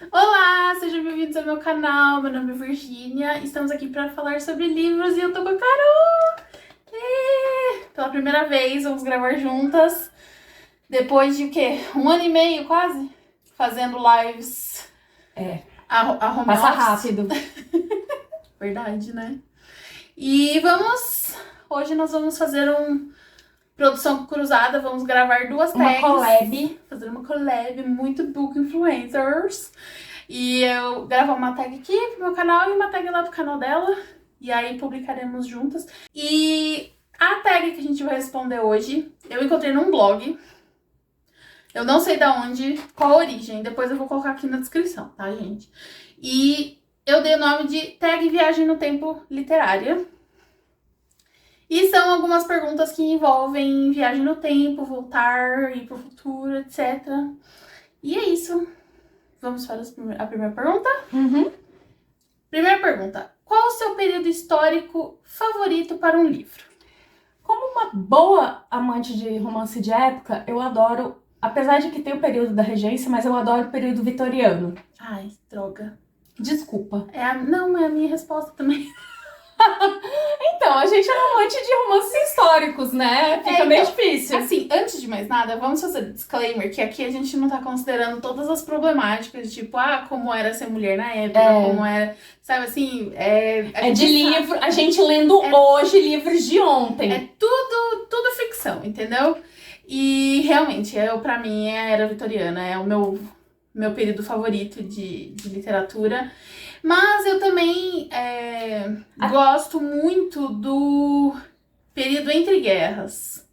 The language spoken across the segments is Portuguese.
Olá, sejam bem-vindos ao meu canal. Meu nome é Virgínia. Estamos aqui para falar sobre livros e eu tô com a Carol. Pela primeira vez, vamos gravar juntas. Depois de o quê? 1 ano e meio quase? Fazendo lives. É, A home passa office. rápido. Verdade, né? E hoje nós vamos fazer produção cruzada, vamos gravar duas Uma tags. collab. Fazer uma collab muito book influencers. E eu gravo uma tag aqui pro meu canal e uma tag lá pro canal dela. E aí publicaremos juntas. E a tag que a gente vai responder hoje, eu encontrei num blog. Eu não sei da onde, qual a origem. Depois eu vou colocar aqui na descrição, tá, gente? E eu dei o nome de Tag Viagem no Tempo Literária. E são algumas perguntas que envolvem viagem no tempo, voltar, ir pro futuro, etc. E é isso. Vamos para a primeira pergunta? Primeira pergunta. Qual o seu período histórico favorito para um livro? Como uma boa amante de romance de época, eu adoro, apesar de que tem o período da regência, mas eu adoro o período vitoriano. Ai, droga. Desculpa. Não, é a minha resposta também. Então, a gente é amante de romances históricos, né? Fica meio difícil. Assim, antes de mais nada, vamos fazer disclaimer que aqui a gente não tá considerando todas as problemáticas, tipo, como era ser mulher na época, como era, sabe assim, É de livro, a gente lendo hoje livros de ontem. É tudo ficção, entendeu? E realmente, pra mim, a Era Vitoriana é o meu período favorito de literatura. Mas eu também gosto muito do período entre guerras.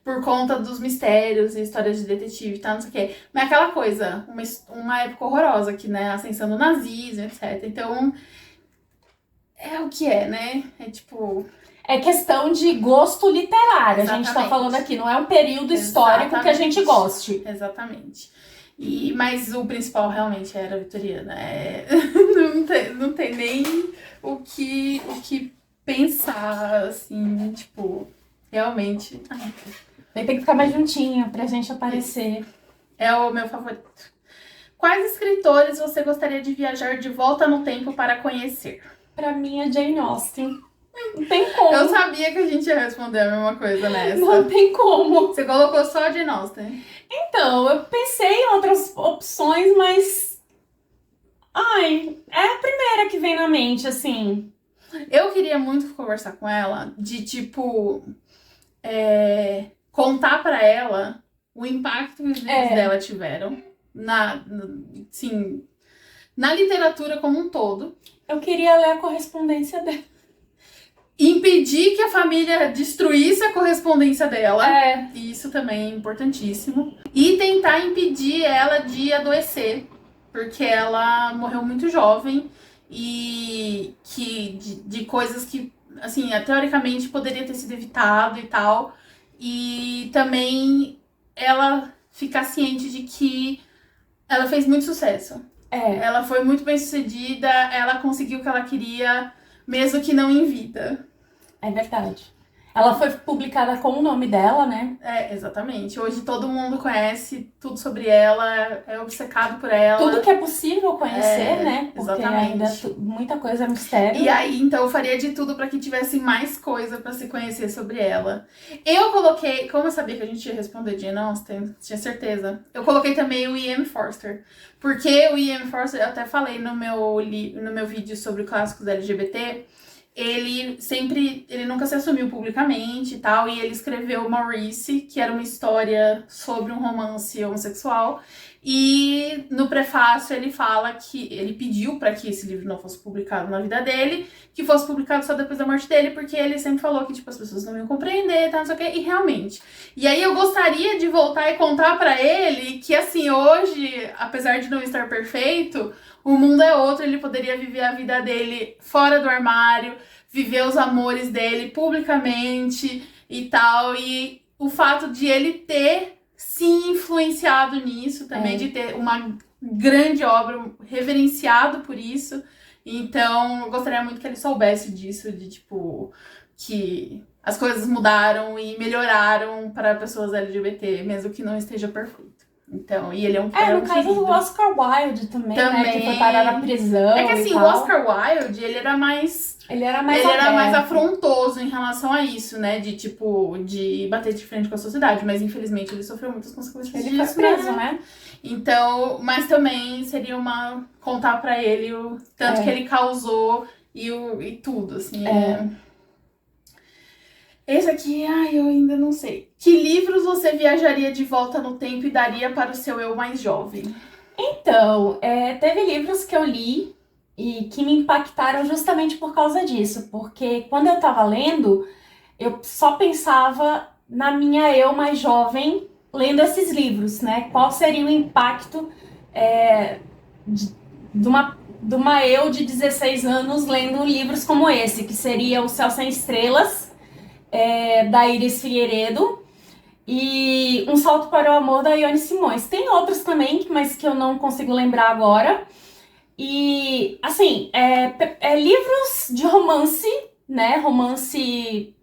Por conta dos mistérios e histórias de detetive e tal, não sei o quê. Mas aquela coisa, uma época horrorosa aqui, né? Ascensão do nazismo, etc. Então, é o que é, né? É tipo... É questão de gosto literário, Exatamente. A gente tá falando aqui, não é um período histórico que a gente goste. Exatamente. Mas o principal realmente era a vitoriana. Não tem nem o que pensar, assim, tipo, realmente. Tem que ficar mais juntinho pra gente aparecer. É o meu favorito. Quais escritores você gostaria de viajar de volta no tempo para conhecer? Pra mim é Jane Austen. Não tem como. Eu sabia que a gente ia responder a mesma coisa nessa. Não tem como. Você colocou só a Jane Austen. Então, eu pensei em outras opções, mas... é a primeira que vem na mente, assim. Eu queria muito conversar com ela, de tipo... contar pra ela o impacto que os livros dela tiveram na literatura como um todo. Eu queria ler a correspondência dela. Impedir que a família destruísse a correspondência dela. Isso também é importantíssimo. E tentar impedir ela de adoecer. Porque ela morreu muito jovem. E de coisas que, assim, teoricamente poderia ter sido evitado e tal. E também ela ficar ciente de que ela fez muito sucesso. Ela foi muito bem sucedida, ela conseguiu o que ela queria, mesmo que não em vida. É verdade. Ela foi publicada com o nome dela, né? Exatamente. Hoje todo mundo conhece tudo sobre ela, é obcecado por ela. Tudo que é possível conhecer, né? Porque exatamente. ainda muita coisa é mistério. E aí, então, eu faria de tudo pra que tivesse mais coisa pra se conhecer sobre ela. Eu coloquei, como eu sabia que a gente ia responder Jane Austen, tinha certeza, eu coloquei também o E.M. Forster. Porque o E.M. Forster, eu até falei no meu vídeo sobre clássicos LGBT, ele nunca se assumiu publicamente e tal, e ele escreveu Maurice, que era uma história sobre um romance homossexual, e no prefácio ele fala que ele pediu para que esse livro não fosse publicado na vida dele, que fosse publicado só depois da morte dele, porque ele sempre falou que tipo, as pessoas não iam compreender, tá, não sei o quê, e realmente. E aí eu gostaria de voltar e contar para ele que assim, hoje, apesar de não estar perfeito, o mundo é outro, ele poderia viver a vida dele fora do armário, viver os amores dele publicamente e tal. E o fato de ele ter se influenciado nisso também, de ter uma grande obra, reverenciado por isso. Então, eu gostaria muito que ele soubesse disso, de tipo, que as coisas mudaram e melhoraram para pessoas LGBT, mesmo que não esteja perfeito. Então, e ele é um No cara caso do querido. Oscar Wilde também, né? Que Também. foi parar na prisão É que e assim, o tal. Oscar Wilde, ele era mais Ele era mais ele era mais aberto. afrontoso em relação a isso, né? De tipo, de bater de frente com a sociedade. Mas infelizmente ele sofreu muitas consequências Ele disso, foi preso, né? Então, mas também seria uma contar pra ele o tanto que ele causou e tudo, assim. Esse aqui, ai, eu ainda não sei. Que livros você viajaria de volta no tempo e daria para o seu eu mais jovem? Então, teve livros que eu li e que me impactaram justamente por causa disso. Porque quando eu tava lendo, eu só pensava na minha eu mais jovem lendo esses livros, né? Qual seria o impacto de uma eu de 16 anos lendo livros como esse, que seria O Céu Sem Estrelas, da Iris Figueiredo, e Um Salto para o Amor, da Ione Simões. Tem outros também, mas que eu não consigo lembrar agora. E, assim, livros de romance, né? Romance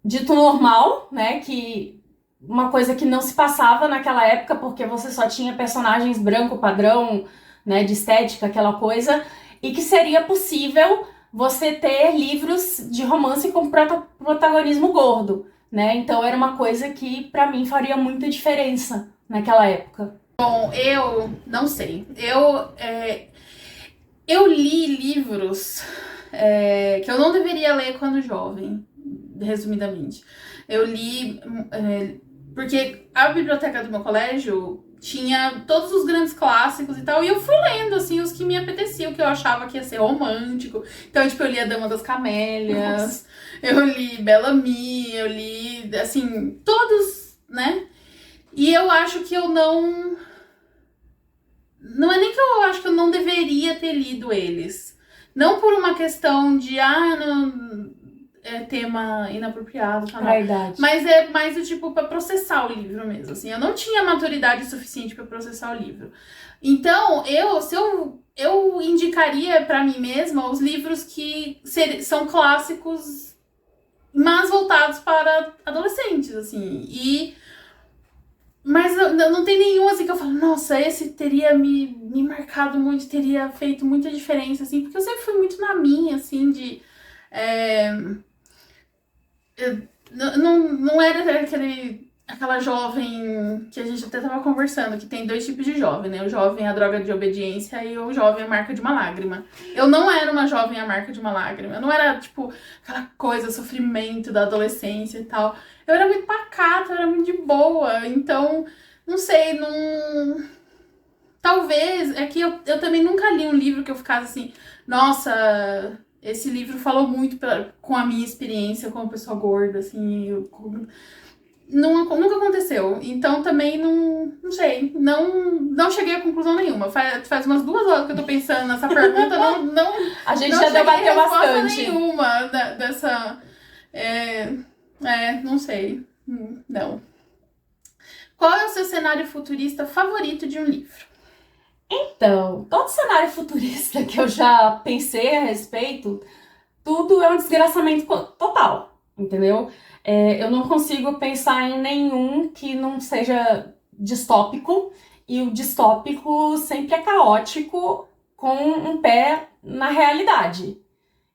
dito normal, né? Que uma coisa que não se passava naquela época, porque você só tinha personagens branco padrão, né? De estética, aquela coisa. E que seria possível você ter livros de romance com protagonismo gordo, né? Então era uma coisa que pra mim faria muita diferença naquela época. Bom, eu não sei. Eu li livros que eu não deveria ler quando jovem, resumidamente. Eu li porque a biblioteca do meu colégio tinha todos os grandes clássicos e tal, e eu fui lendo, assim, os que me apeteciam, que eu achava que ia ser romântico. Então, tipo, eu li A Dama das Camélias, eu li Bellamy, eu li, assim, todos, né? E eu acho que eu não... Não é nem que eu acho que eu não deveria ter lido eles. Não por uma questão de, não, é tema inapropriado, tá? Pra idade. Mas é mais o tipo pra processar o livro mesmo, assim. Eu não tinha maturidade suficiente pra processar o livro. Então, eu indicaria pra mim mesma os livros que são clássicos, mas voltados para adolescentes, assim. Mas não tem nenhum assim que eu falo, nossa, esse teria me marcado muito, teria feito muita diferença, assim, porque eu sempre fui muito na minha, assim, de. Não era aquela jovem que a gente até tava conversando, que tem dois tipos de jovem, né? O jovem a droga de obediência e o jovem a marca de uma lágrima. Eu não era uma jovem a marca de uma lágrima. Eu não era, tipo, aquela coisa, sofrimento da adolescência e tal. Eu era muito pacata, eu era muito de boa. Então, não sei, não... Talvez, é que eu também nunca li um livro que eu ficasse assim, nossa, esse livro falou muito com a minha experiência como pessoa gorda, assim, nunca aconteceu. Então também não sei, não cheguei a conclusão nenhuma. Faz umas 2 horas que eu tô pensando nessa pergunta, não A gente não já cheguei debateu a resposta bastante. nenhuma dessa... não sei. Não. Qual é o seu cenário futurista favorito de um livro? Então, todo cenário futurista que eu já pensei a respeito, tudo é um desgraçamento total, entendeu? Eu não consigo pensar em nenhum que não seja distópico, e o distópico sempre é caótico, com um pé na realidade.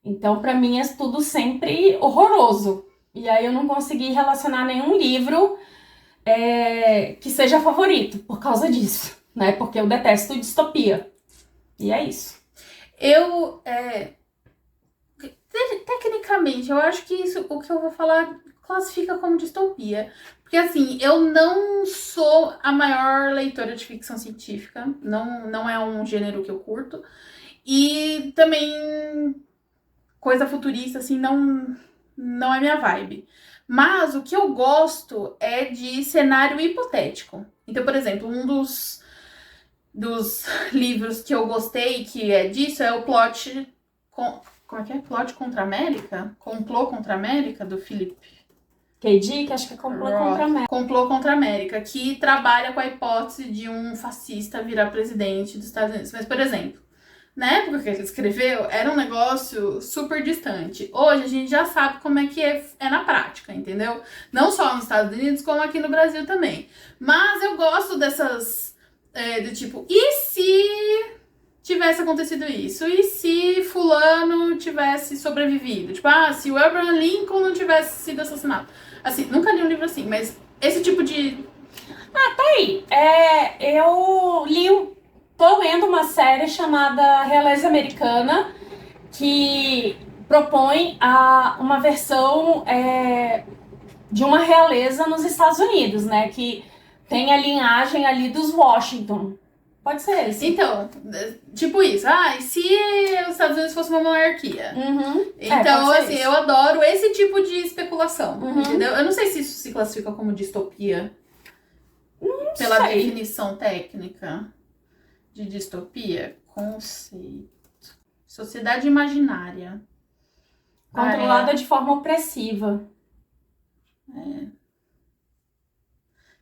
Então, pra mim, é tudo sempre horroroso. E aí eu não consegui relacionar nenhum livro que seja favorito por causa disso, né? Porque eu detesto distopia. E é isso. Tecnicamente, eu acho que o que eu vou falar classifica como distopia. Porque, assim, eu não sou a maior leitora de ficção científica. Não é um gênero que eu curto. E também coisa futurista, assim, não é minha vibe. Mas o que eu gosto é de cenário hipotético. Então, por exemplo, um dos livros que eu gostei, que é disso, é o Plot... Como é que é? Plot contra a América? Complô contra a América, do Philip KD, que acho que é complô contra a América. Complô contra a América, que trabalha com a hipótese de um fascista virar presidente dos Estados Unidos. Mas, por exemplo, Na época que ele escreveu, era um negócio super distante. Hoje a gente já sabe como é que é na prática, entendeu? Não só nos Estados Unidos, como aqui no Brasil também. Mas eu gosto dessas, do tipo, e se tivesse acontecido isso? E se fulano tivesse sobrevivido? Tipo, se o Abraham Lincoln não tivesse sido assassinado. Assim, nunca li um livro assim, mas esse tipo de... Aí, tô lendo uma série chamada Realeza Americana, que propõe uma versão de uma realeza nos Estados Unidos, né? Que tem a linhagem ali dos Washington. Pode ser esse. Então, tipo isso. E se os Estados Unidos fosse uma monarquia? Uhum. Então, pode ser assim, isso. eu adoro esse tipo de especulação, Uhum. entendeu? Eu não sei se isso se classifica como distopia. Pela sei. definição técnica de distopia. Conceito. Sociedade imaginária. Controlada de forma opressiva.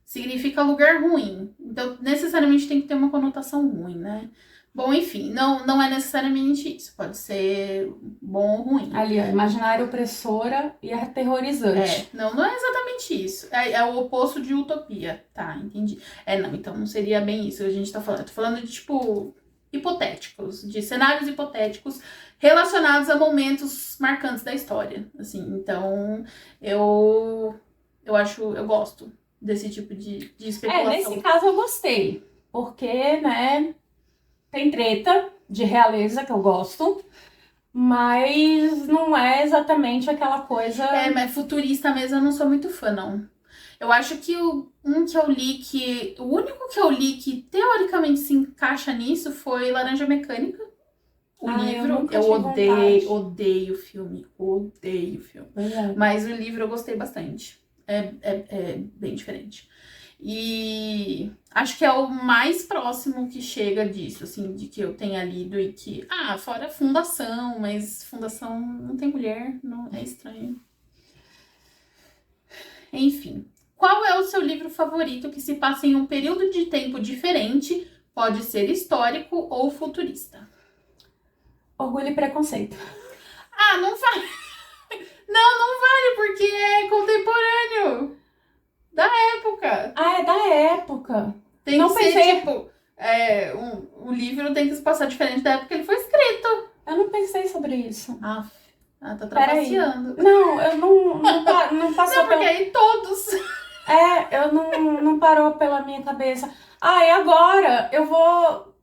Significa lugar ruim. Então, necessariamente tem que ter uma conotação ruim, né? Bom, enfim, não é necessariamente isso. Pode ser bom ou ruim. Ali, ó, imaginária opressora e aterrorizante. Não é exatamente isso. É o oposto de utopia. Tá, entendi. Não, então não seria bem isso que a gente tá falando. Eu tô falando de, tipo, hipotéticos, de cenários hipotéticos relacionados a momentos marcantes da história. Assim, então, eu gosto desse tipo de especulação. Nesse caso eu gostei. Porque, né, tem treta de realeza que eu gosto, mas não é exatamente aquela coisa... mas futurista mesmo eu não sou muito fã, não. Eu acho que o único que eu li que teoricamente se encaixa nisso foi Laranja Mecânica. O livro, eu odeio o filme. Odeio o filme. Mas o livro eu gostei bastante. É bem diferente. E acho que é o mais próximo que chega disso, assim, de que eu tenha lido e que... fora Fundação, mas Fundação não tem mulher, não é estranho. Enfim. Qual é o seu livro favorito que se passa em um período de tempo diferente? Pode ser histórico ou futurista. Orgulho e Preconceito. Não vale. Não vale, porque é contemporâneo. Da época. É da época. Tem que ser, tipo... o livro tem que se passar diferente da época que ele foi escrito. Eu não pensei sobre isso. Tá trapaceando. Não, eu não passou não, porque aí todos... eu não parou pela minha cabeça. E agora eu vou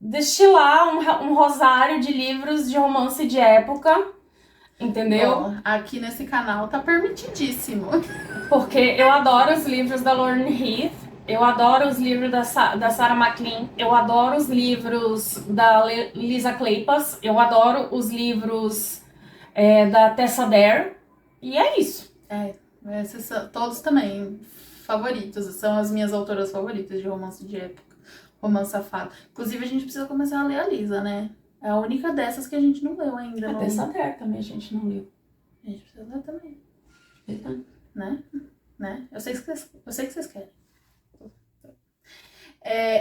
destilar um rosário de livros de romance de época, entendeu? Bom, aqui nesse canal tá permitidíssimo. Porque eu adoro os livros da Lauren Heath, eu adoro os livros da Sarah MacLean, eu adoro os livros da Lisa Kleypas, eu adoro os livros da Tessa Dare, e é isso. Esses são todos também favoritos, são as minhas autoras favoritas de romance de época, romance safado. Inclusive a gente precisa começar a ler a Lisa, né? É a única dessas que a gente não leu ainda. A Tessa Dare também a gente não leu. A gente precisa ler também. Né? Eu sei que vocês querem.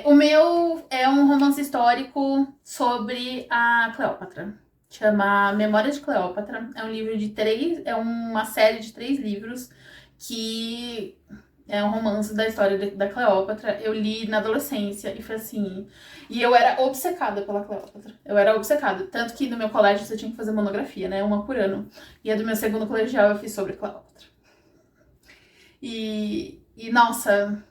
O meu é um romance histórico sobre a Cleópatra. Chama Memórias de Cleópatra. É um livro é uma série de 3 livros que é um romance da história da Cleópatra. Eu li na adolescência e foi assim... E eu era obcecada pela Cleópatra. Eu era obcecada. Tanto que no meu colégio você tinha que fazer monografia, né? Uma por ano. E a do meu segundo colegial eu fiz sobre Cleópatra. E nossa...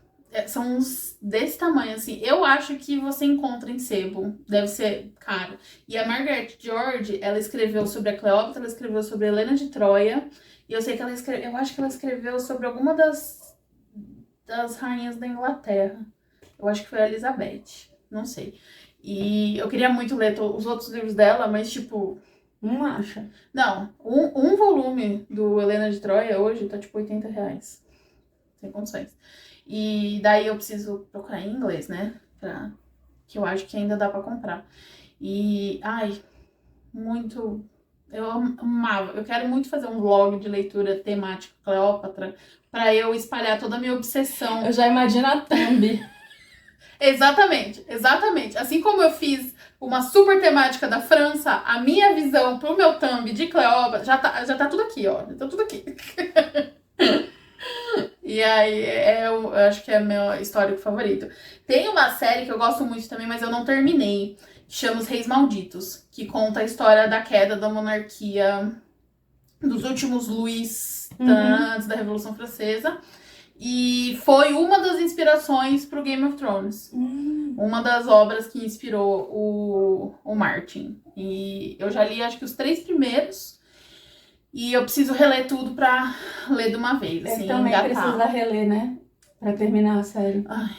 São uns desse tamanho, assim. Eu acho que você encontra em sebo. Deve ser caro. E a Margaret George, ela escreveu sobre a Cleópatra, ela escreveu sobre a Helena de Troia. E eu sei que eu acho que ela escreveu sobre alguma das rainhas da Inglaterra. Eu acho que foi a Elizabeth. Não sei. E eu queria muito ler os outros livros dela, mas tipo... Não acha? Não. Um volume do Helena de Troia hoje tá tipo R$80. Sem condições. E daí eu preciso procurar em inglês, né? Que eu acho que ainda dá pra comprar. E, muito... Eu amava. Eu quero muito fazer um vlog de leitura temática Cleópatra pra eu espalhar toda a minha obsessão. Eu já imagino a thumb. Exatamente. Assim como eu fiz uma super temática da França, a minha visão pro meu thumb de Cleópatra já tá tudo aqui, ó. Já tá tudo aqui. E aí, eu acho que é meu histórico favorito. Tem uma série que eu gosto muito também, mas eu não terminei, que chama Os Reis Malditos, que conta a história da queda da monarquia dos últimos Luís, antes da Revolução Francesa. E foi uma das inspirações pro Game of Thrones. Uma das obras que inspirou o Martin. E eu já li, acho que os 3 primeiros. E eu preciso reler tudo pra ler de uma vez, assim, Eu também engatar. preciso reler, né? Pra terminar a série. Ai.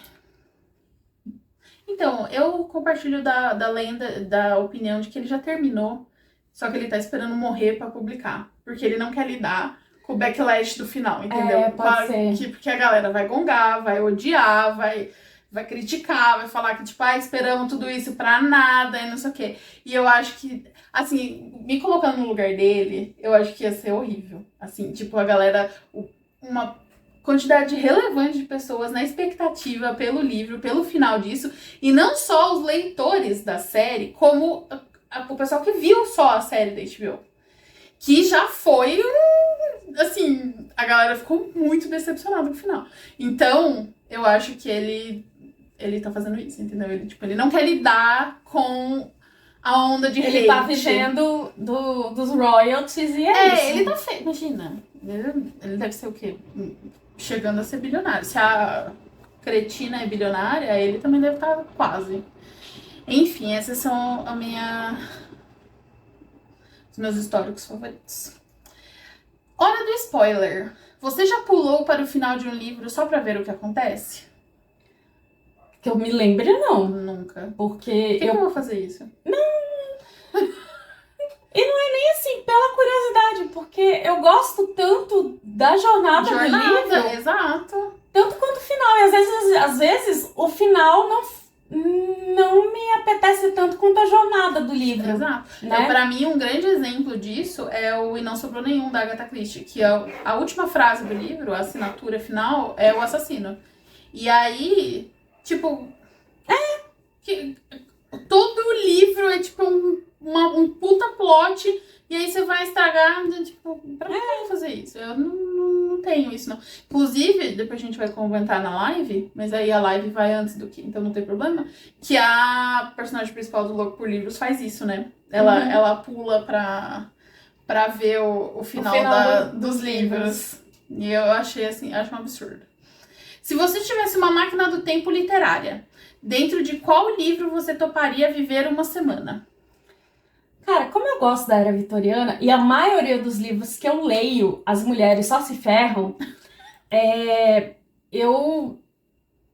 Então, eu compartilho da lenda, da opinião de que ele já terminou, só que ele tá esperando morrer pra publicar. Porque ele não quer lidar com o backlash do final, entendeu? Pode ser. Porque a galera vai gongar, vai odiar, vai criticar, vai falar que, tipo, esperamos tudo isso pra nada e não sei o quê. E eu acho que, assim, me colocando no lugar dele, eu acho que ia ser horrível. Assim, tipo, a galera, uma quantidade relevante de pessoas na expectativa pelo livro, pelo final disso, e não só os leitores da série, como o pessoal que viu só a série da HBO. Que já foi, assim, a galera ficou muito decepcionada no final. Então, eu acho que ele tá fazendo isso, entendeu? Ele não quer lidar com a onda de hate. Ele tá vivendo dos royalties e é isso. Ele tá feio, imagina. Ele deve ser o quê? Chegando a ser bilionário. Se a cretina é bilionária, ele também deve estar quase. Enfim, esses são os meus históricos favoritos. Hora do spoiler. Você já pulou para o final de um livro só pra ver o que acontece? Que eu me lembre, não. Nunca. Porque Por que eu vou fazer isso? E não é nem assim, pela curiosidade, porque eu gosto tanto da jornada do livro, exato. tanto quanto o final. E às vezes o final não me apetece tanto quanto a jornada do livro. Exato. Né? Então, pra mim, um grande exemplo disso é o E Não Sobrou Nenhum, da Agatha Christie, que a última frase do livro, a assinatura final, é o assassino. E aí, tipo... todo o livro é tipo um puta plot, e aí você vai estragar, tipo, pra que eu vou fazer isso? Eu não tenho isso, não. Inclusive, depois a gente vai comentar na live, mas aí a live vai antes do que, então não tem problema, que a personagem principal do Louco por Livros faz isso, né? Ela pula pra ver o final dos livros. E eu achei assim, acho um absurdo. Se você tivesse uma máquina do tempo literária, dentro de qual livro você toparia viver uma semana? Cara, como eu gosto da era vitoriana, e a maioria dos livros que eu leio, as mulheres só se ferram, eu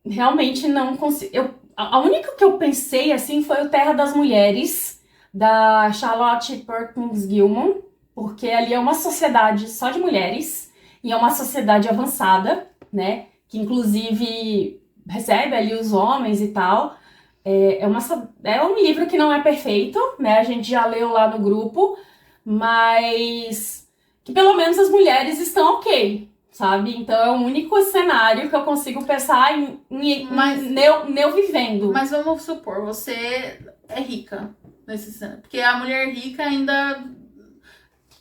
realmente não consigo... A única que eu pensei, assim, foi o Terra das Mulheres, da Charlotte Perkins Gilman, porque ali é uma sociedade só de mulheres, e é uma sociedade avançada, né? Que inclusive recebe ali os homens e tal. É um livro que não é perfeito, né? A gente já leu lá no grupo, mas que pelo menos as mulheres estão ok, sabe? Então é o único cenário que eu consigo pensar em eu vivendo. Mas vamos supor, você é rica nesse cenário. Porque a mulher rica ainda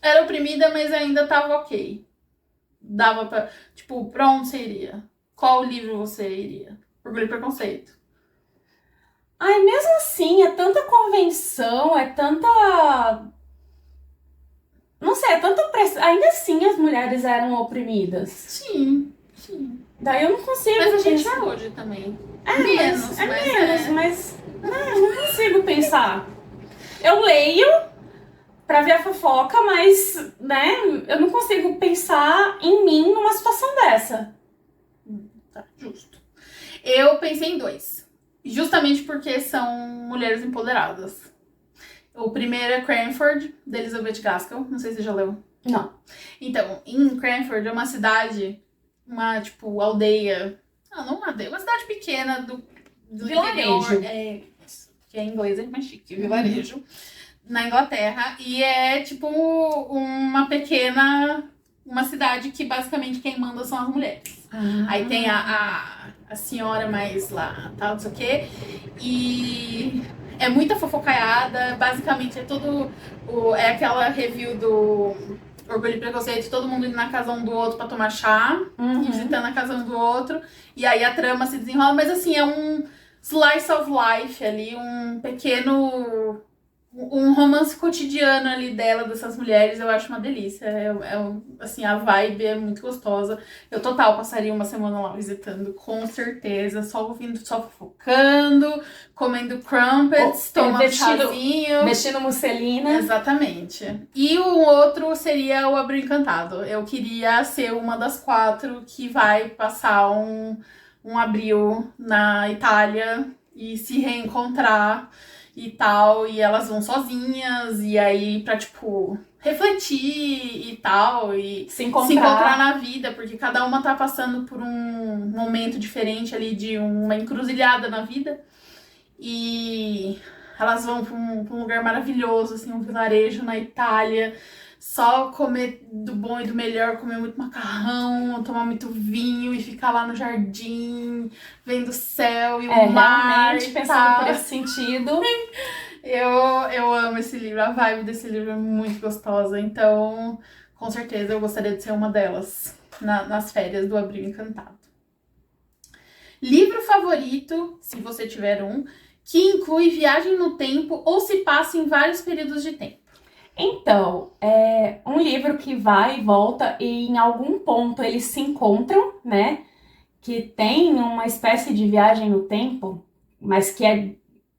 era oprimida, mas ainda tava ok. Dava pra... Tipo, pra onde você iria? Qual livro você iria? Orgulho e Preconceito. Ai, mesmo assim, é tanta convenção, é tanta... Não sei, é tanta pressão. Ainda assim as mulheres eram oprimidas. Sim. Daí eu não consigo Mas a gente pensar. é hoje também. Mas eu não consigo pensar. Eu leio pra ver a fofoca, mas, né, eu não consigo pensar em mim numa situação dessa. Tá, justo. Eu pensei em 2. Justamente porque são mulheres empoderadas. O primeiro é Cranford, da Elizabeth Gaskell. Não sei se você já leu. Não. Então, em Cranford é uma cidade, uma, tipo, aldeia. Não uma aldeia, uma cidade pequena do Vilarejo. interior. Que é em inglês, é mais chique. Vilarejo. Na Inglaterra. E é, tipo, uma cidade que basicamente quem manda são as mulheres. Aí tem a senhora mais lá, tal, não sei o quê. E É muita fofocaiada, basicamente é tudo. É aquela review do Orgulho e Preconceito, todo mundo indo na casa um do outro pra tomar chá, e visitando a casa um do outro, e aí a trama se desenrola, mas assim, é um slice of life ali, um pequeno. Um romance cotidiano ali dela, dessas mulheres, eu acho uma delícia. Assim, a vibe é muito gostosa. Eu total passaria uma semana lá visitando, com certeza. Só ouvindo, só fofocando, comendo crumpets, tomando chazinho. Vestindo musselina. Exatamente. E o outro seria o Abril Encantado. Eu queria ser uma das 4 que vai passar um abril na Itália e se reencontrar e tal, e elas vão sozinhas, e aí pra, tipo, refletir e tal, e se encontrar na vida, porque cada uma tá passando por um momento diferente ali, de uma encruzilhada na vida, e elas vão pra um lugar maravilhoso, assim, um vilarejo na Itália, só comer do bom e do melhor, comer muito macarrão, tomar muito vinho e ficar lá no jardim, vendo o céu e o mar. Realmente, pensando por esse sentido. Eu amo esse livro, a vibe desse livro é muito gostosa, então com certeza eu gostaria de ser uma delas nas férias do Abril Encantado. Livro favorito, se você tiver um, que inclui viagem no tempo ou se passa em vários períodos de tempo. Então, é um livro que vai e volta e em algum ponto eles se encontram, né? Que tem uma espécie de viagem no tempo, mas que é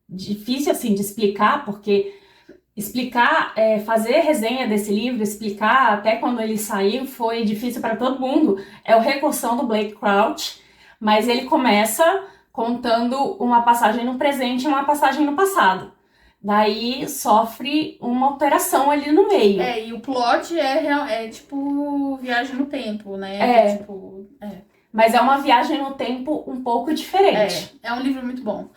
difícil assim de explicar, porque fazer resenha desse livro, explicar até quando ele saiu foi difícil para todo mundo. É o Recursão do Blake Crouch, mas ele começa contando uma passagem no presente e uma passagem no passado. Daí sofre uma alteração ali no meio. E o plot é tipo viagem no tempo, né? Mas é uma viagem no tempo um pouco diferente. É um livro muito bom.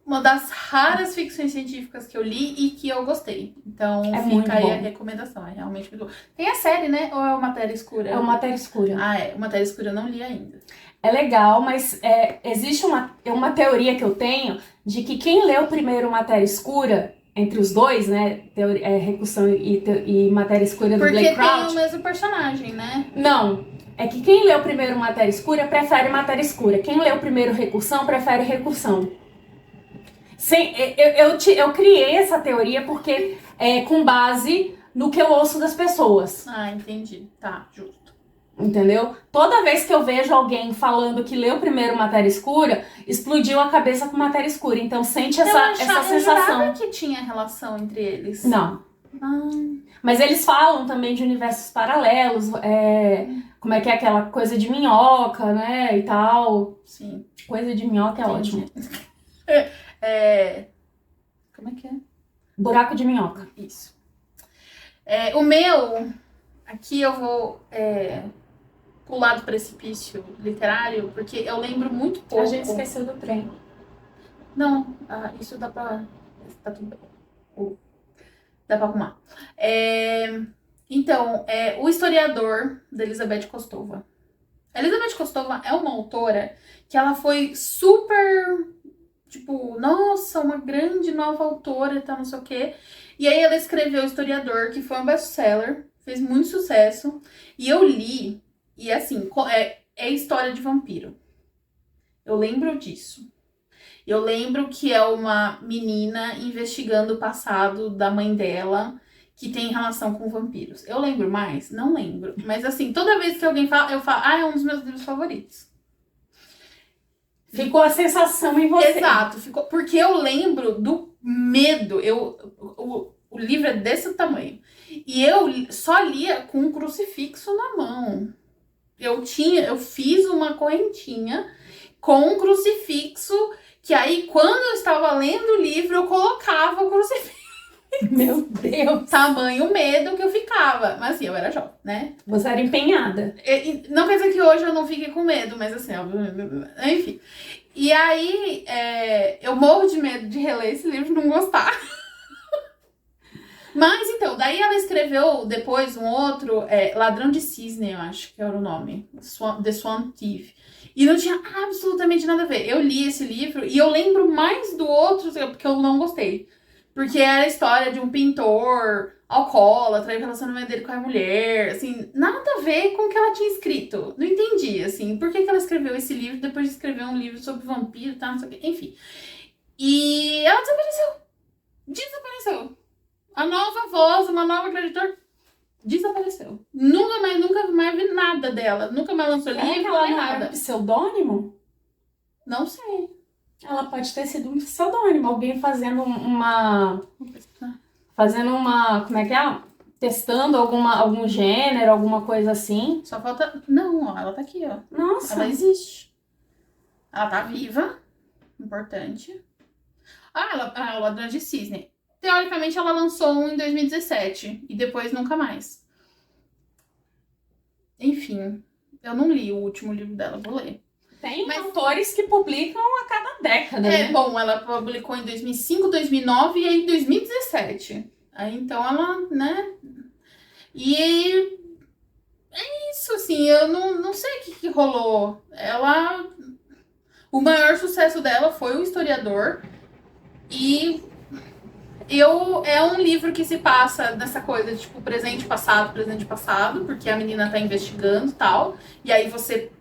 Uma das raras ficções científicas que eu li e que eu gostei. Então fica aí a recomendação. É realmente muito bom. Tem a série, né? Ou é o Matéria Escura? É o Matéria Escura. O Matéria Escura eu não li ainda. É legal, mas existe uma teoria que eu tenho de que quem leu primeiro Matéria Escura, entre os dois, né? Recursão e Matéria Escura do Blake Crouch. Porque tem o mesmo personagem, né? Não. É que quem leu primeiro Matéria Escura prefere Matéria Escura. Quem leu primeiro Recursão prefere Recursão. Eu criei essa teoria porque com base no que eu ouço das pessoas. Ah, entendi. Tá, justo. Entendeu? Toda vez que eu vejo alguém falando que leu primeiro Matéria Escura, explodiu a cabeça com Matéria Escura. Então sente essa sensação. Eu jurava que tinha relação entre eles. Não. Mas eles falam também de universos paralelos, como é que é aquela coisa de minhoca, né, e tal. Sim. Coisa de minhoca é ótimo. Como é que é? Buraco de minhoca. Isso. O meu, aqui eu vou pular do precipício literário, porque eu lembro muito pouco. A gente esqueceu do trem. Não, isso dá pra... Tá tudo bem. Dá pra arrumar. Então, O Historiador, da Elizabeth Kostova. A Elizabeth Kostova é uma autora que ela foi super... Tipo, nossa, uma grande nova autora e tal, não sei o quê. E aí ela escreveu O Historiador, que foi um best-seller, fez muito sucesso. E eu li, e assim, é história de vampiro. Eu lembro disso. Eu lembro que é uma menina investigando o passado da mãe dela, que tem relação com vampiros. Eu lembro mais? Não lembro. Mas assim, toda vez que alguém fala, eu falo, é um dos meus livros favoritos. Ficou a sensação em você. Exato, ficou. Porque eu lembro do medo. O livro é desse tamanho. E eu só lia com um crucifixo na mão. Eu fiz uma correntinha com um crucifixo, que aí, quando eu estava lendo o livro, eu colocava o crucifixo. Meu Deus! Tamanho medo que eu ficava. Mas assim, eu era jovem, né? Você era empenhada. Não quer dizer que hoje eu não fique com medo, mas assim, enfim. E aí, eu morro de medo de reler esse livro e não gostar. Mas então, daí ela escreveu depois um outro, Ladrão de Cisne, eu acho que era o nome, The Swan Thief. E não tinha absolutamente nada a ver. Eu li esse livro e eu lembro mais do outro porque eu não gostei. Porque era a história de um pintor alcoólatra e o relacionamento dele com a mulher, assim, nada a ver com o que ela tinha escrito. Não entendi, assim, por que ela escreveu esse livro depois de escrever um livro sobre vampiro e tal, não sei o quê. Enfim. E ela desapareceu. A nova voz, uma nova creditor, desapareceu. Nunca mais vi nada dela. Nunca mais lançou Será que livro, ela nem não era nada. um pseudônimo? Não sei. Ela pode ter sido um pseudônimo, alguém fazendo uma... Vou pesquisar. como é que é? Testando algum gênero, alguma coisa assim. Só falta... Não, ó, ela tá aqui, ó. Nossa. Ela existe. Ela tá viva. Importante. O Ladrão de Cisne. Teoricamente, ela lançou um em 2017. E depois nunca mais. Enfim. Eu não li o último livro dela, vou ler. Tem autores que publicam a cada década, né? Bom, ela publicou em 2005, 2009 e aí em 2017. Aí então ela, né? E é isso, assim, eu não sei o que rolou. O maior sucesso dela foi O Historiador. E é um livro que se passa nessa coisa de, tipo, presente, passado, porque a menina tá investigando e tal. E aí você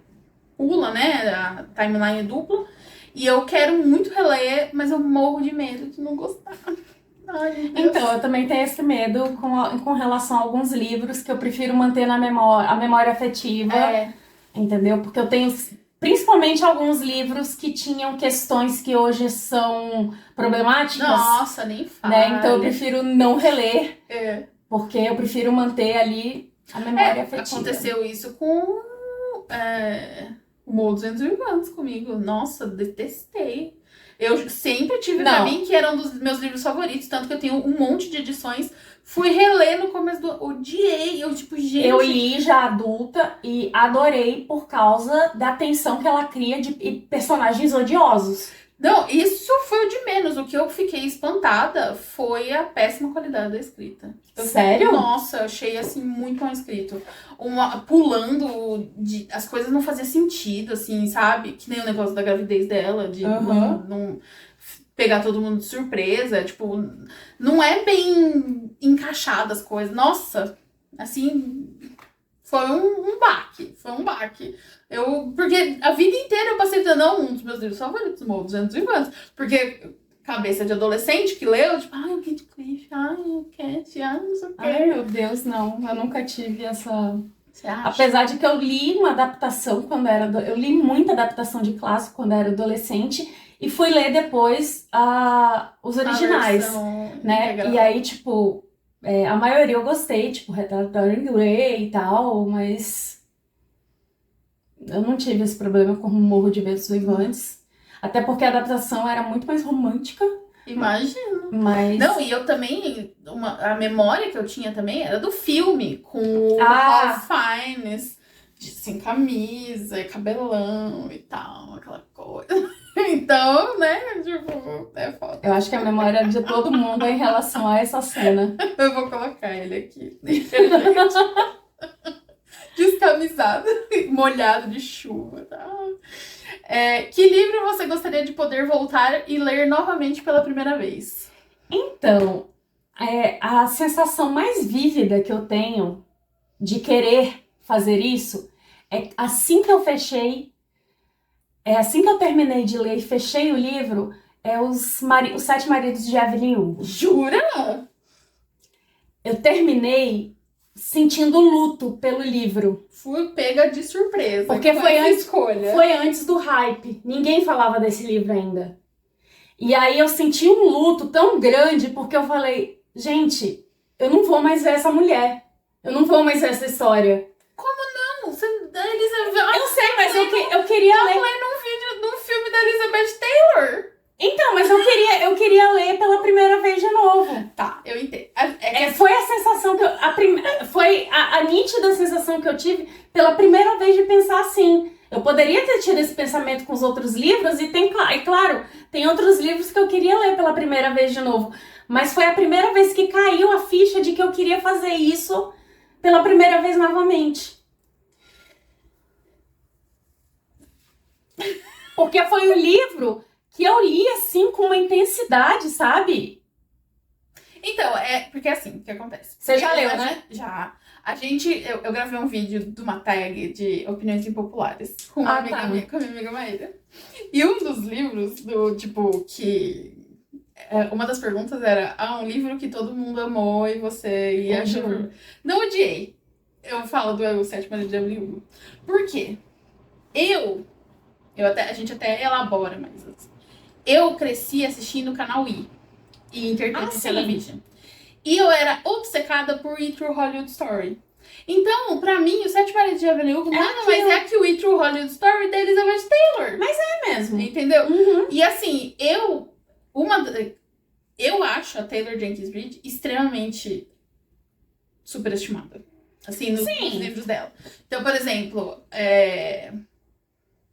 pula, né, a timeline dupla. E eu quero muito reler, mas eu morro de medo de não gostar. Ai, meu Deus. Então, eu também tenho esse medo com relação a alguns livros que eu prefiro manter na memória, a memória afetiva, entendeu? Porque eu tenho, principalmente, alguns livros que tinham questões que hoje são problemáticas. Nossa, nem fala. Né? Então, eu prefiro não reler, porque eu prefiro manter ali a memória afetiva. Aconteceu isso com o Morro dos Ventos Uivantes comigo. Nossa, detestei. Eu sempre tive pra mim que era um dos meus livros favoritos, tanto que eu tenho um monte de edições. Fui reler no começo odiei. Eu, tipo, gente. Eu li já adulta e adorei por causa da tensão que ela cria de personagens odiosos. Não, isso foi o de menos. O que eu fiquei espantada foi a péssima qualidade da escrita. Sério? Nossa, eu achei assim muito mal escrito. Pulando, as coisas não faziam sentido, assim, sabe? Que nem o negócio da gravidez dela, de não pegar todo mundo de surpresa. Tipo, não é bem encaixada as coisas. Nossa, assim, foi um baque. Foi um baque. Porque a vida inteira eu passei dando um dos meus livros favoritos, Morro dos Ventos Uivantes. Porque cabeça de adolescente que leu, tipo, o Kate Cliff, o Cat, não sei o quê. Ai, meu Deus, não. Eu nunca tive essa... Você acha? Apesar de que eu li uma adaptação quando eu li muita adaptação de clássico quando era adolescente e fui ler depois os originais, né? Integral. E aí, tipo, a maioria eu gostei, tipo, Retrato da Dorian Gray e tal, mas eu não tive esse problema com o Morro de Ventos Uivantes. Até porque a adaptação era muito mais romântica. Imagino. Mas... Não, e eu também, a memória que eu tinha também era do filme, com o Ah! Ralph Fiennes, sem camisa, cabelão e tal, aquela coisa. Então, né, tipo, é foda. Eu acho que a memória de todo mundo é em relação a essa cena. Eu vou colocar ele aqui, descamisado, molhado de chuva, tá? Que livro você gostaria de poder voltar e ler novamente pela primeira vez? Então, a sensação mais vívida que eu tenho de querer fazer isso é assim que eu terminei de ler e fechei o livro, os 7 Maridos de Evelyn Hugo. Jura? Eu terminei sentindo luto pelo livro. Fui pega de surpresa. Porque com foi essa antes, escolha. foi antes do hype. Ninguém falava desse livro ainda. E aí eu senti um luto tão grande porque eu falei, gente, eu não vou mais ver essa mulher. Eu não vou mais ver essa história. Como não? Eu sei, mas eu queria ler. Num filme da Elizabeth Taylor. Então, mas eu queria ler pela primeira vez de novo. Tá, eu entendo. Foi a sensação que foi a nítida sensação que eu tive pela primeira vez de pensar assim. Eu poderia ter tido esse pensamento com os outros livros e claro, tem outros livros que eu queria ler pela primeira vez de novo. Mas foi a primeira vez que caiu a ficha de que eu queria fazer isso pela primeira vez novamente. Porque foi um livro que eu li, assim, com uma intensidade, sabe? Então, porque assim, o que acontece? Você já leu, né? Já. Eu gravei um vídeo de uma tag de opiniões impopulares com uma amiga minha, com a minha amiga Maíra. E um dos livros do, tipo, que... uma das perguntas era, um livro que todo mundo amou e você ia achar... Não odiei. Eu falo do Sete Maridos de Evelyn. Por quê? A gente até elabora mais assim. Eu cresci assistindo o canal e Entertainment Television. E eu era obcecada por E True Hollywood Story. Então, pra mim, o Sete Maridos de Evelyn Hugo nada mais é que o E True Hollywood Story da Elizabeth Taylor. Mas é mesmo. Entendeu? E assim, eu acho a Taylor Jenkins Reid extremamente superestimada. Assim, nos livros dela. Então, por exemplo,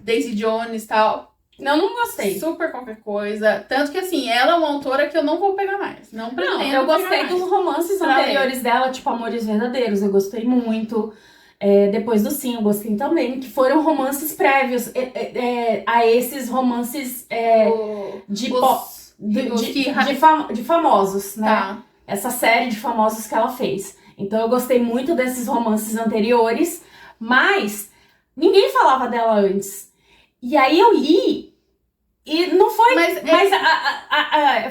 Daisy Jones e tal. Não gostei. Super qualquer coisa. Tanto que, assim, ela é uma autora que eu não vou pegar mais. Não, eu gostei dos romances anteriores dela, tipo Amores Verdadeiros. Eu gostei muito. Depois do Sim, eu gostei também. Que foram romances prévios a esses romances de famosos, né? Tá. Essa série de famosos que ela fez. Então eu gostei muito desses romances anteriores. Mas ninguém falava dela antes. E aí eu li, e não foi...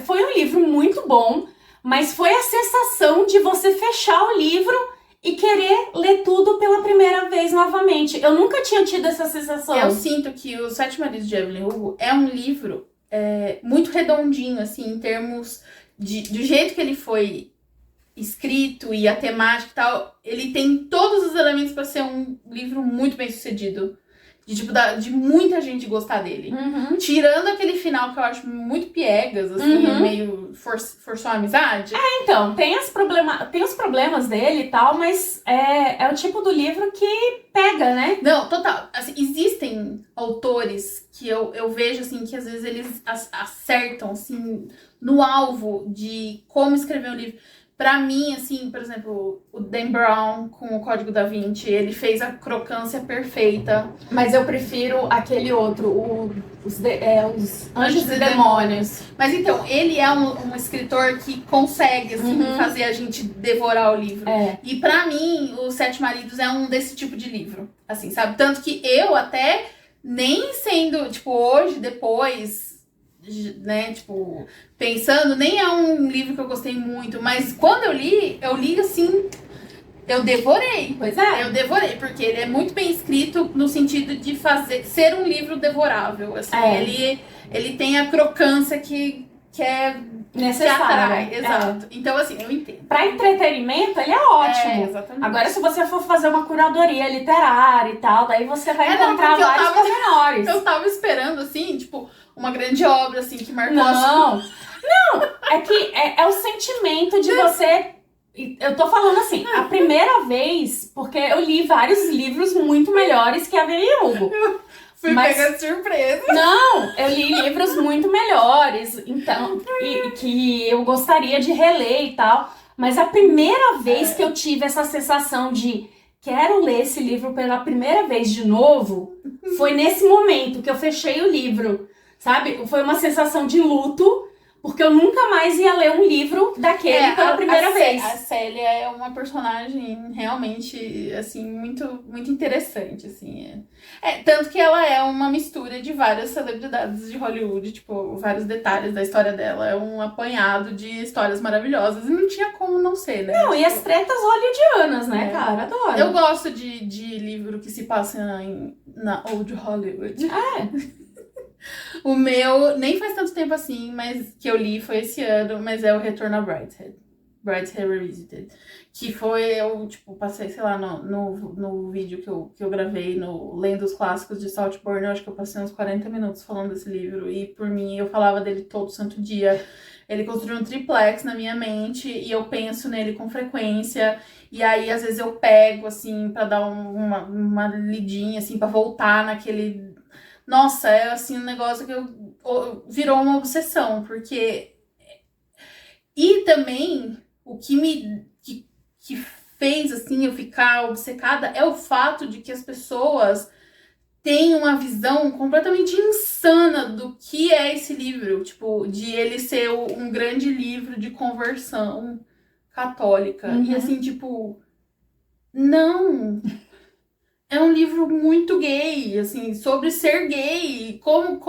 foi um livro muito bom, mas foi a sensação de você fechar o livro e querer ler tudo pela primeira vez novamente. Eu nunca tinha tido essa sensação. Eu sinto que o Sete Maridos de Evelyn Hugo é um livro muito redondinho, assim, em termos do jeito que ele foi escrito e a temática e tal. Ele tem todos os elementos para ser um livro muito bem sucedido. De muita gente gostar dele. Tirando aquele final que eu acho muito piegas, assim, meio forçou a amizade. Então, tem os problemas dele e tal, mas é o tipo do livro que pega, né? Não, total. Assim, existem autores que eu vejo, assim, que às vezes eles acertam, assim, no alvo de como escrever um livro. Pra mim, assim, por exemplo, o Dan Brown com o Código da Vinci, ele fez a crocância perfeita. Mas eu prefiro aquele outro, os Anjos e Demônios. Mas então, ele é um escritor que consegue, assim, fazer a gente devorar o livro. E pra mim, o Sete Maridos é um desse tipo de livro, assim, sabe? Tanto que eu até, nem sendo, tipo, hoje, depois... né, tipo, pensando, nem é um livro que eu gostei muito, mas quando eu li assim, eu devorei. Pois é. Eu devorei, porque ele é muito bem escrito no sentido de ser um livro devorável, assim, ele tem a crocância que é necessária. Exato. Então, assim, eu entendo. Pra entretenimento, ele é ótimo. Exatamente. Agora, se você for fazer uma curadoria literária e tal, daí você vai encontrar vários pormenores. Eu tava esperando, assim, tipo, uma grande obra, assim, que marcou... Não, é que é o sentimento de você... Eu tô falando assim, a primeira vez, porque eu li vários livros muito melhores que a Evelyn Hugo. Fui pega de surpresa. Não, eu li livros muito melhores, então, e que eu gostaria de reler e tal. Mas a primeira vez que eu tive essa sensação de quero ler esse livro pela primeira vez de novo, foi nesse momento que eu fechei o livro. Sabe? Foi uma sensação de luto, porque eu nunca mais ia ler um livro daquele pela primeira vez. A Célia é uma personagem realmente, assim, muito, muito interessante, assim. Tanto que ela é uma mistura de várias celebridades de Hollywood, tipo, vários detalhes da história dela. É um apanhado de histórias maravilhosas. E não tinha como não ser, né? Não, e as tretas hollywoodianas, né, cara? Adoro. Eu gosto de livro que se passa na Old Hollywood. O meu, nem faz tanto tempo assim, mas que eu li foi esse ano, mas é o Retorno a Brideshead. Brideshead Revisited. Que foi, eu, tipo, passei, sei lá, no vídeo que eu gravei, no Lendo os Clássicos de Saltburn, eu acho que eu passei uns 40 minutos falando desse livro. E por mim, eu falava dele todo santo dia. Ele construiu um triplex na minha mente e eu penso nele com frequência. E aí, às vezes, eu pego, assim, pra dar uma lidinha, assim, pra voltar naquele... Nossa, é assim um negócio que virou uma obsessão, porque... E também, o que que fez, assim, eu ficar obcecada é o fato de que as pessoas têm uma visão completamente insana do que é esse livro. Tipo, de ele ser um grande livro de conversão católica. E assim, tipo, não. É um livro muito gay, assim, sobre ser gay. Como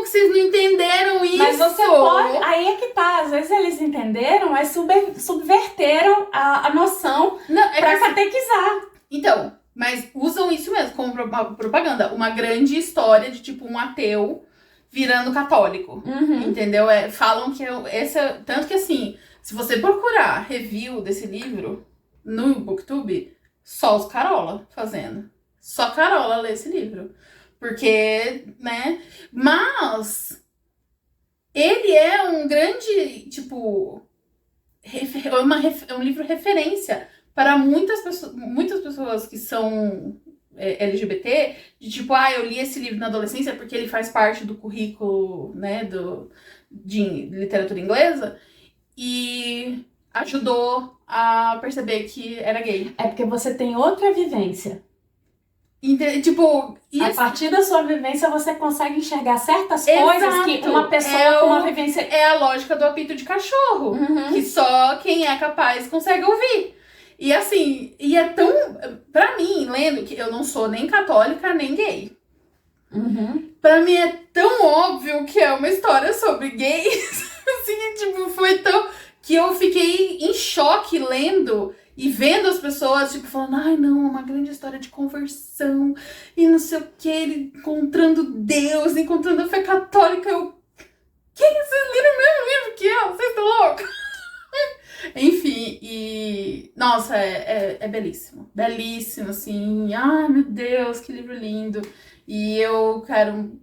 que vocês não entenderam isso? Mas você pode... Aí é que tá. Às vezes eles entenderam, mas subverteram a noção pra catequizar. Então, mas usam isso mesmo como propaganda. Uma grande história de, tipo, um ateu virando católico. Entendeu? Falam que tanto que, assim, se você procurar review desse livro no BookTube, só os Carola fazendo. Só Carola lê esse livro. Porque, né? Mas ele é um grande, tipo, é um livro referência para muitas pessoas que são LGBT, de tipo, eu li esse livro na adolescência porque ele faz parte do currículo, né, de literatura inglesa, e ajudou a perceber que era gay. É porque você tem outra vivência. Tipo, a partir da sua vivência você consegue enxergar certas coisas que uma pessoa com uma vivência... É a lógica do apito de cachorro, que só quem é capaz consegue ouvir. E assim, é tão... Pra mim, lendo, que eu não sou nem católica, nem gay. Pra mim é tão óbvio que é uma história sobre gays. Assim, tipo, foi tão... que eu fiquei em choque lendo e vendo as pessoas, tipo, falando, ai não, uma grande história de conversão e não sei o que, ele encontrando Deus, encontrando a fé católica. Vocês leram o mesmo livro que eu? Vocês estão loucos? Enfim, e... Nossa, é belíssimo. Belíssimo, assim. Ai, meu Deus, que livro lindo. E eu quero...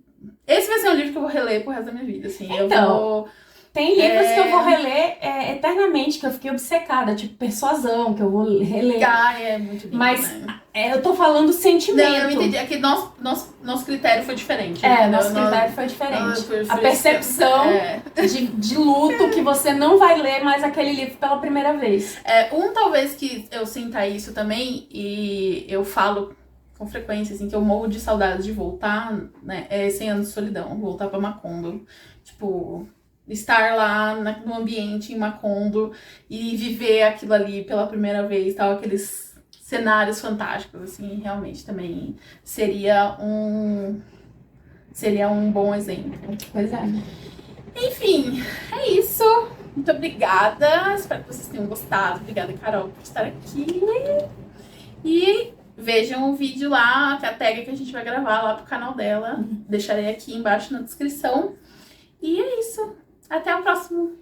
Esse vai ser um livro que eu vou reler pro resto da minha vida, assim. Então... Tem livros que eu vou reler eternamente, que eu fiquei obcecada, tipo Persuasão, que eu vou reler. É muito lindo, mas né? Eu tô falando sentimento. Não, eu entendi. É que nosso critério foi diferente. Nosso critério foi diferente. A percepção de luto que você não vai ler mais aquele livro pela primeira vez. Talvez que eu sinta isso também, e eu falo com frequência, assim, que eu morro de saudade de voltar, né? 100 anos de solidão, voltar pra Macondo. Tipo... estar lá no ambiente em Macondo e viver aquilo ali pela primeira vez, tal, aqueles cenários fantásticos, assim, realmente também seria um bom exemplo. Pois é. Enfim, é isso. Muito obrigada. Espero que vocês tenham gostado. Obrigada, Carol, por estar aqui. E vejam o vídeo lá, que é a tag que a gente vai gravar lá pro canal dela. Deixarei aqui embaixo na descrição. E é isso. Até o próximo.